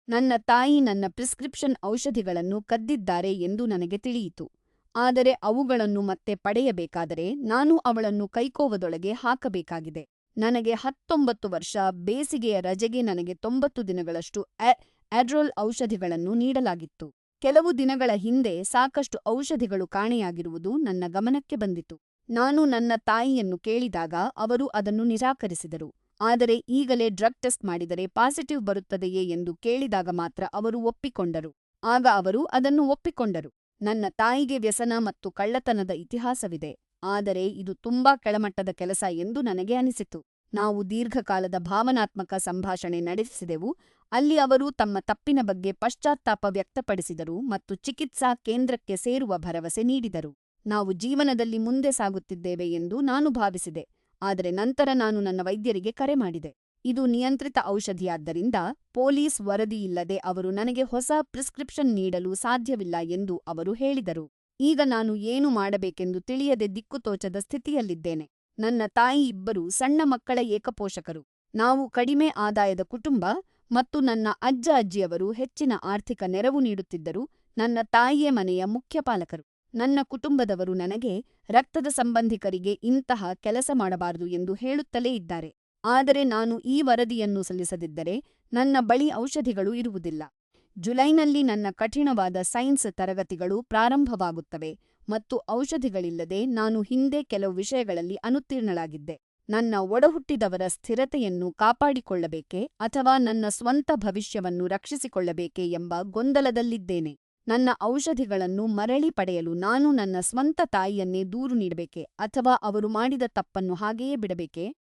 ನನ್ನ ತಾಯಿ ನನ್ನ ಪ್ರಿಸ್ಕ್ರಿಪ್ಷನ್ ಔಷಧಿಗಳನ್ನು ಕದ್ದಿದ್ದಾರೆ ಎಂದು ನನಗೆ ತಿಳಿಯಿತು. ಆದರೆ ಅವುಗಳನ್ನು ಮತ್ತೆ ಪಡೆಯಬೇಕಾದರೆ ನಾನು ಅವಳನ್ನು ಕೈಕೋವದೊಳಗೆ ಹಾಕಬೇಕಾಗಿದೆ. ನನಗೆ 19 ವರ್ಷ ಬೇಸಿಗೆಯ ರಜೆಗೆ ನನಗೆ 90 ದಿನಗಳಷ್ಟು ಅಡ್ರೊಲ್ ಔಷಧಿಗಳನ್ನು ನೀಡಲಾಗಿತ್ತು. ಕೆಲವು ದಿನಗಳ ಹಿಂದೆ ಸಾಕಷ್ಟು ಔಷಧಿಗಳು ಕಾಣೆಯಾಗಿರುವುದು ನನ್ನ ಗಮನಕ್ಕೆ ಬಂದಿತು. ನಾನು ನನ್ನ ತಾಯಿಯನ್ನು ಕೇಳಿದಾಗ ಅವರು ಅದನ್ನು ನಿರಾಕರಿಸಿದರು. ಆದರೆ ಈಗಲೇ ಡ್ರಗ್ ಟೆಸ್ಟ್ ಮಾಡಿದರೆ ಪಾಸಿಟಿವ್ ಬರುತ್ತದೆಯೇ ಎಂದು ಕೇಳಿದಾಗ ಮಾತ್ರ ಅವರು ಒಪ್ಪಿಕೊಂಡರು. ಆಗ ಅವರು ಅದನ್ನು ಒಪ್ಪಿಕೊಂಡರು. ನನ್ನ ತಾಯಿಗೆ ವ್ಯಸನ ಮತ್ತು ಕಳ್ಳತನದ ಇತಿಹಾಸವಿದೆ, ಆದರೆ ಇದು ತುಂಬಾ ಕೆಳಮಟ್ಟದ ಕೆಲಸ ಎಂದು ನನಗೆ ಅನಿಸಿತು. ನಾವು ದೀರ್ಘಕಾಲದ ಭಾವನಾತ್ಮಕ ಸಂಭಾಷಣೆ ನಡೆಸಿದೆವು, ಅಲ್ಲಿ ಅವರು ತಮ್ಮ ತಪ್ಪಿನ ಬಗ್ಗೆ ಪಶ್ಚಾತ್ತಾಪ ವ್ಯಕ್ತಪಡಿಸಿದರು ಮತ್ತು ಚಿಕಿತ್ಸಾ ಕೇಂದ್ರಕ್ಕೆ ಸೇರುವ ಭರವಸೆ ನೀಡಿದರು. ನಾವು ಜೀವನದಲ್ಲಿ ಮುಂದೆ ಸಾಗುತ್ತಿದ್ದೇವೆ ಎಂದು ನಾನು ಭಾವಿಸಿದೆ, ಆದರೆ ನಂತರ ನಾನು ನನ್ನ ವೈದ್ಯರಿಗೆ ಕರೆ ಮಾಡಿದೆ. ಇದು ನಿಯಂತ್ರಿತ ಔಷಧಿಯಾದ್ದರಿಂದ ಪೊಲೀಸ್ ವರದಿಯಿಲ್ಲದೆ ಅವರು ನನಗೆ ಹೊಸ ಪ್ರಿಸ್ಕ್ರಿಪ್ಷನ್ ನೀಡಲು ಸಾಧ್ಯವಿಲ್ಲ ಎಂದು ಅವರು ಹೇಳಿದರು. ಈಗ ನಾನು ಏನು ಮಾಡಬೇಕೆಂದು ತಿಳಿಯದೆ ದಿಕ್ಕುತೋಚದ ಸ್ಥಿತಿಯಲ್ಲಿದ್ದೇನೆ. ನನ್ನ ತಾಯಿ ಇಬ್ಬರು ಸಣ್ಣ ಮಕ್ಕಳ ಏಕಪೋಷಕರು. ನಾವು ಕಡಿಮೆ ಆದಾಯದ ಕುಟುಂಬ ಮತ್ತು ನನ್ನ ಅಜ್ಜ-ಅಜ್ಜಿಯವರು ಹೆಚ್ಚಿನ ಆರ್ಥಿಕ ನೆರವು ನೀಡುತ್ತಿದ್ದರು. ನನ್ನ ತಾಯಿಯೇ ಮನೆಯ ಮುಖ್ಯ ಪಾಲಕರು. ನನ್ನ ಕುಟುಂಬದವರು ನನಗೆ ರಕ್ತದ ಸಂಬಂಧಿಕರಿಗೆ ಇಂತಹ ಕೆಲಸ ಮಾಡಬಾರದು ಎಂದು ಹೇಳುತ್ತಲೇ ಇದ್ದಾರೆ. ಆದರೆ ನಾನು ಈ ವರದಿಯನ್ನು ಸಲ್ಲಿಸದಿದ್ದರೆ ನನ್ನ ಬಳಿ ಔಷಧಿಗಳು ಇರುವುದಿಲ್ಲ. ಜುಲೈನಲ್ಲಿ ನನ್ನ ಕಠಿಣವಾದ ಸೈನ್ಸ್ ತರಗತಿಗಳು ಪ್ರಾರಂಭವಾಗುತ್ತವೆ ಮತ್ತು ಔಷಧಿಗಳಿಲ್ಲದೆ ನಾನು ಹಿಂದೆ ಕೆಲವು ವಿಷಯಗಳಲ್ಲಿ ಅನುತ್ತೀರ್ಣಳಾಗಿದ್ದೆ. ನನ್ನ ಒಡಹುಟ್ಟಿದವರ ಸ್ಥಿರತೆಯನ್ನು ಕಾಪಾಡಿಕೊಳ್ಳಬೇಕೇ ಅಥವಾ ನನ್ನ ಸ್ವಂತ ಭವಿಷ್ಯವನ್ನು ರಕ್ಷಿಸಿಕೊಳ್ಳಬೇಕೇ ಎಂಬ ಗೊಂದಲದಲ್ಲಿದ್ದೇನೆ. ನನ್ನ ಔಷಧಿಗಳನ್ನು ಮರಳಿ ಪಡೆಯಲು ನಾನು ನನ್ನ ಸ್ವಂತ ತಾಯಿಯನ್ನೇ ದೂರು ನೀಡಬೇಕೇ ಅಥವಾ ಅವರು ಮಾಡಿದ ತಪ್ಪನ್ನು ಹಾಗೆಯೇ ಬಿಡಬೇಕೇ?